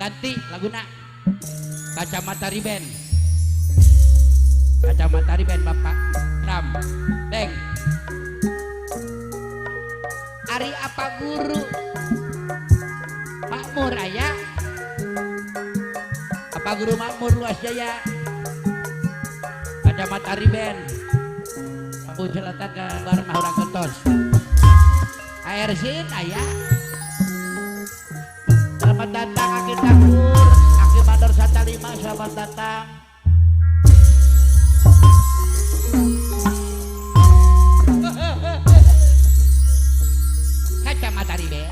ganti laguna Kacamata Riben. Kacamata Riben Bapak Ram Deng. Ari apa guru Makmur aya. Apa guru Makmur Luas Jaya. Kacamata Riben. Ampun selatan ke bar Mahura Ketos. Air sin aya. Selamat datang Aki Takur, Aki Mandor Satalima, selamat datang. Kacamata Riben.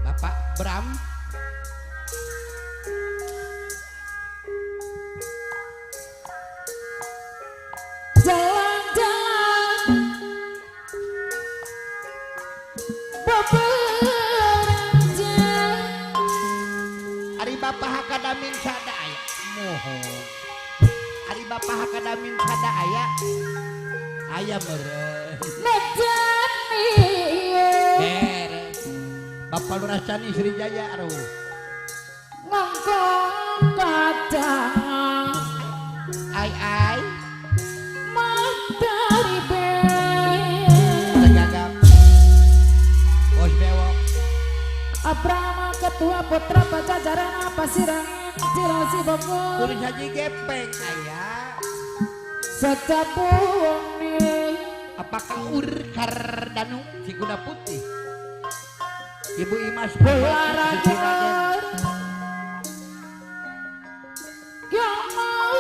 Bapak Bram. Ari Bapak Hakadamin sada aya. Mohon. Ari Bapak Hakadamin sada aya. Aya meureun. Beres. Bapak Lurah Cani Sri Jaya aruh. Ngongkong kadang. Ai. Matahari Tegagap. Bos bewok. Abrama Ketua Putra Pajajaran Pasirangan Cilengsi Bogor. Tulis haji gepeng aya. Secapuni. Apakah Kardanu si kuda putih? Ibu Imas Olahraga yang mau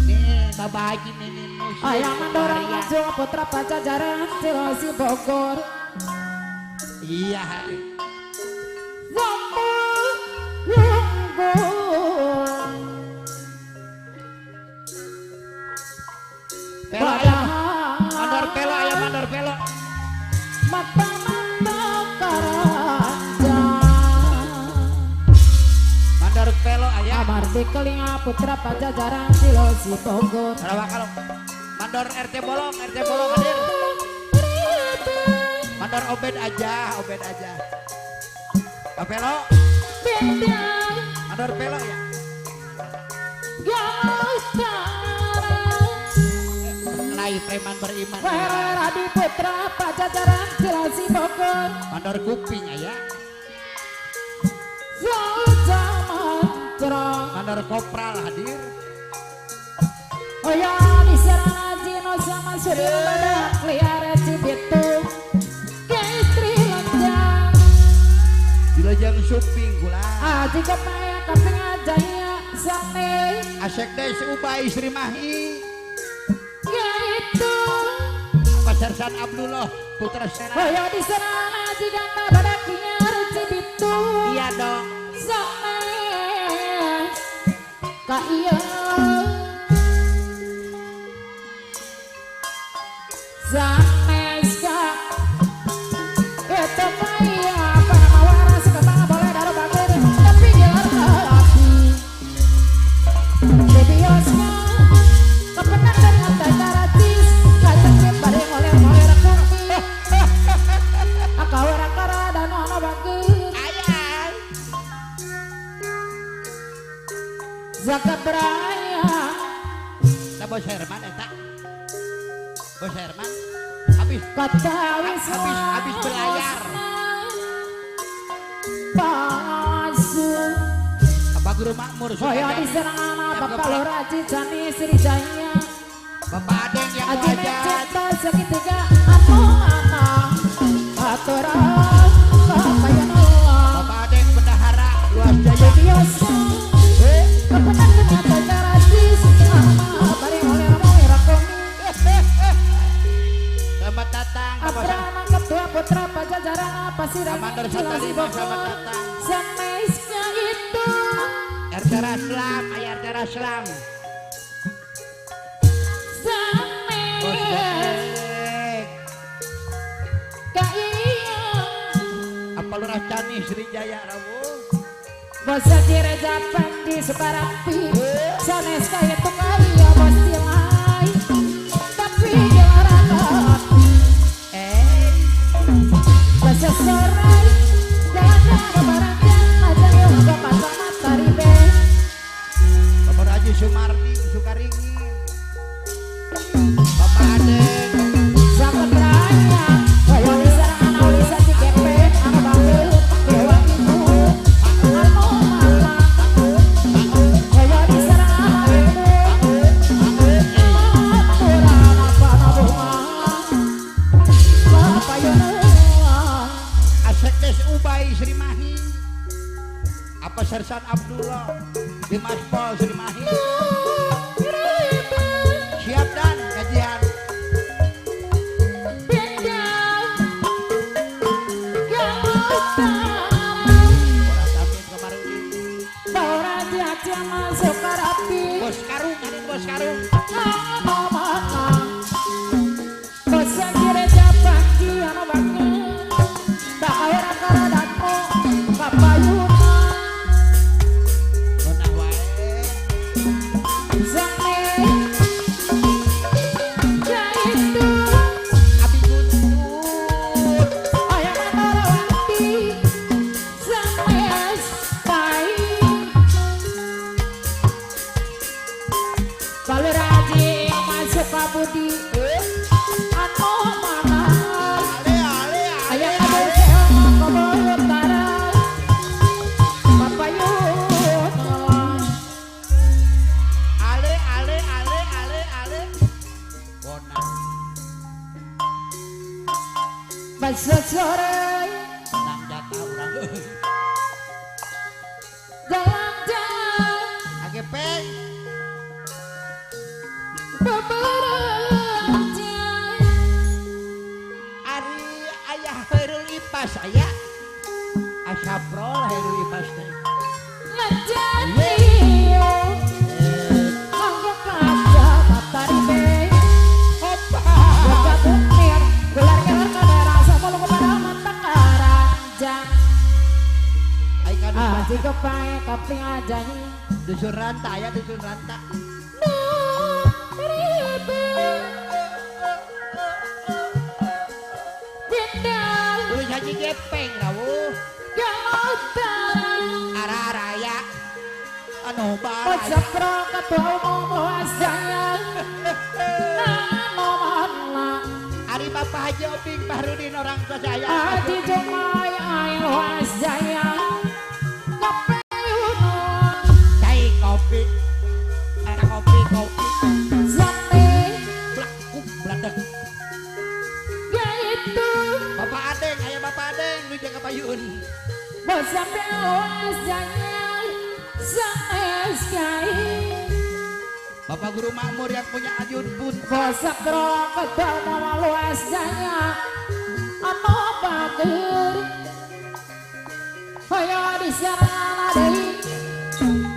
nih Bapak Haji Mimin Musi ayam mendorong maju Putra Pajajaran Cilengsi Bogor. Iya Pelo ayam mandor pelo ayam mandor pelo mata karanja mandor pelo ayam amar di kelinga Putra Pajajaran Cilengsi Bogor. Sarawak kalau mandor RT bolong hadir mandor obed aja pelo mandor pelo ya Lai preman beriman Radi Putra Pajajaran Cilengsi Bogor. mandor kuping ya mandor kopral hadir Oh ya di serana Jino sama Surya Badak Liara Cibitu ke istri lenjang dilajang suping gula Aji kepaya kaping ajaya sane asek deh seubah istri mahi yaitu Pasarsan Abdullah Putra Sena Oh ya di serana Jigana Badak Liara Cibitu iya dong sane ka iya Zameska itu kaya para waras kepala boleh daru bakir tapi gelar lagi di biosnya kepenak dan ngantai taratis kacang bareng oleh rekumi akawe rakara dan ono bakir ayah zakat beraya nah Bos Herman eta Bos Herman habis habis berlayar Pasu Bapak Guru Makmur Hoyo diserang anak Bapak Lurah Cicani Sri Jaya Bapak Adeng yang Aji wajah mencipta segitiga anu mana aturan kekayaan Allah Bapak Adeng bendahara Luas Jaya biasa kepenak dengan tegaradis sama bareng oleh Romo Irakomi selamat datang Abrama Ketua Putra Pajajaran Pasirangan Mandor Cilengsi Satalima, selamat Bogor datang. Semaisnya itu RT Raslam ayah RT Raslam Bos Sampai Dek kaya apa Lurah Cani Sri Jaya Rawuh Bosa direjapan di Separapi sanes kaya itu kaya bos tilai tapi gelaran Sersan Abdullah Dimas Pol Sri Mahi siap dan kajian bos karung ada bos karung Gonah wae Abi Guntur Kalau rajin masuk ke budi anu mana ale ayah ada seorang kebaya utara Bapak Yun ale Gonah masa sore nang jatah urang jalan-jalan age peng beberapa Ari ayah Hairul Ipas aya asaprol Hairul Ipas teh ngejadi mangga kaca matahari beng opa buka bunir gelar-gelar kamera sama lu kepada mata karanjang ai kanu aji kepae kaping ajani dusun ranta ya dusun ranta Ulu nyanyi gepeng rawuh ara-ara ya anu balai Ari Bapak Haji Oping Bahrudin orang tua saya cai kopi ada kopi blakuk beladak Bapak Adeng ayah Bapak Adeng lu jaga payun Bapak Guru Makmur yang punya ajun pun di sana deui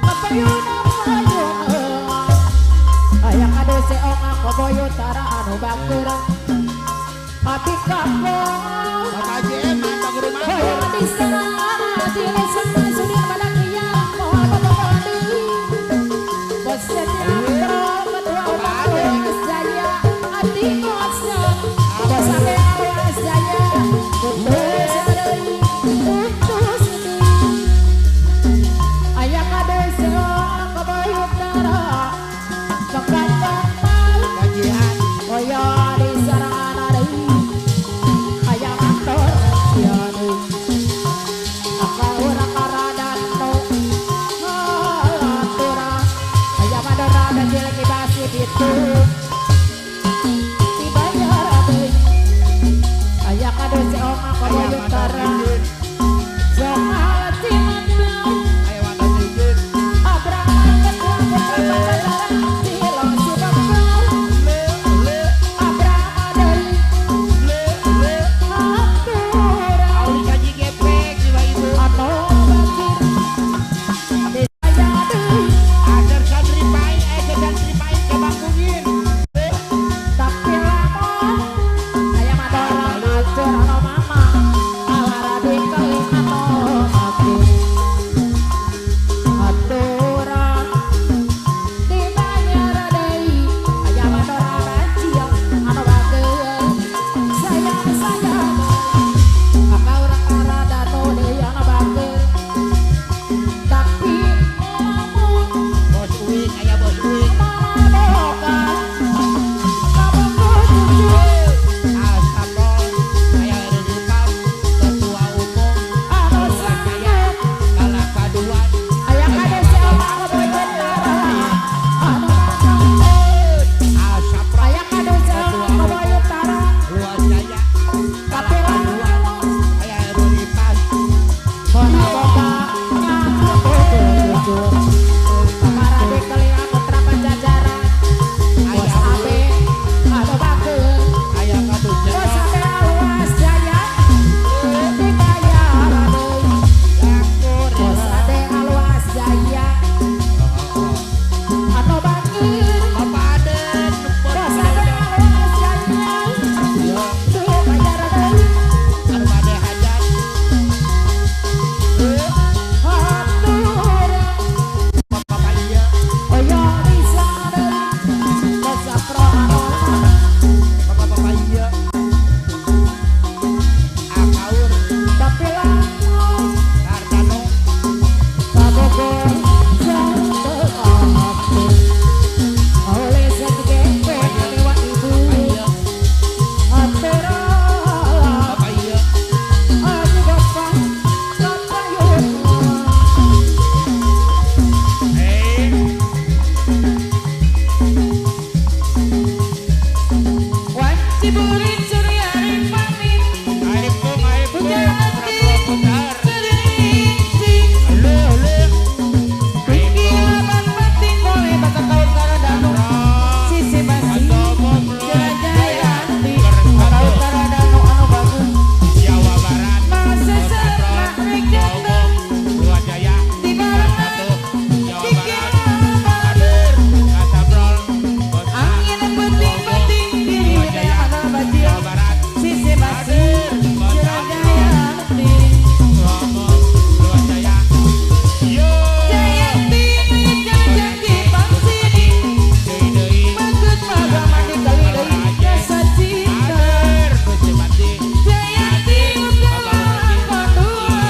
kapayun aya kade seong koboyo tara anu bakur ati kapo Bapak Haji Eman Pak Guru aya Makmur di sana di sana sudir balakia moal babadi bos setia ketua Bawas Jaya ati kosnya bos ade Bawas Jaya putus deui putus deui aya kade seong koboyo tara kajian Koyo di sarana deui aya kantor ya deui kulit surya ring pamit hujan hati sering sing pikiran batin boleh bata tahu karadano sisi basi jaya hati tahu karadano anu bagus masa serak rek jateng di barangan angin penting-penting diri daya mana bajil sisi basi jaya hati jaya hati janji pangsini maksud pagaman di kali dari rasa cinta jaya hati utama kedua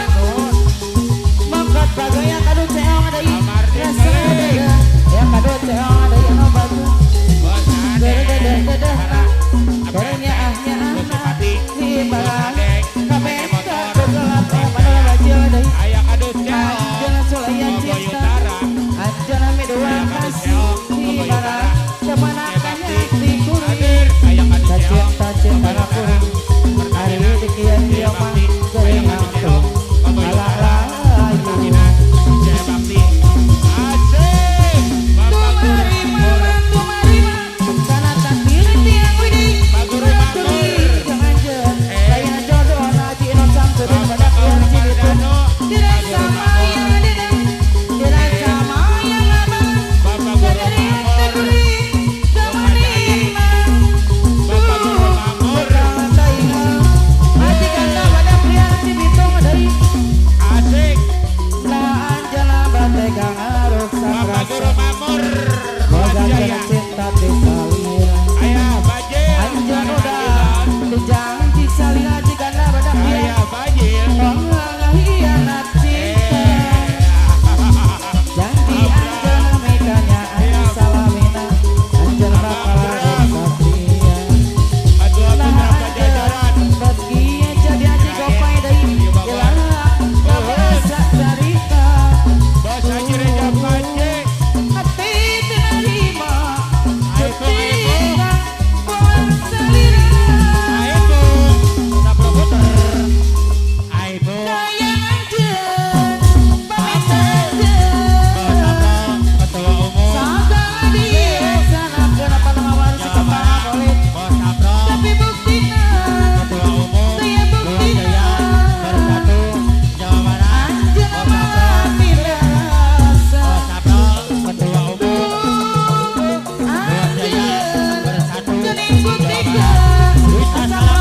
mangkat bagaya kadu ceong ada rasa dada ya kadu ceong ada yang bagus dada gorengnya ahnya anak di balang kabentar bergelap pada bajil dari anjana sulaya cinta anjana midua kasih di balang kemanakannya di kuring cinta na kuring hari dikian dia mah goreng angtung ala tumarima kana takdir tiang widih bertulis jangan jen saya jodoh naji non sangkeun badak yang cibitung tidak sama yang tidak sama yang abang kadari keduri kamanima berang taingan majikan pada pria cibitung dari lah anjana bategang aruk sakrasa boga cinta di saliran anjan udah dijanji salina jika na badak dia hianat cinta janji anjan mekanya anjan salamina anjan bakal satria lah anjan bagia jadi anji gopai dari jelang kabasa cerita hati terima ketika buang selera sayang anjan pamit anjan sagala dia sana kenapa ngawar sekepala boleh tapi buktinya saya buktinya anjan mati rasa anjan jadi buktikan asal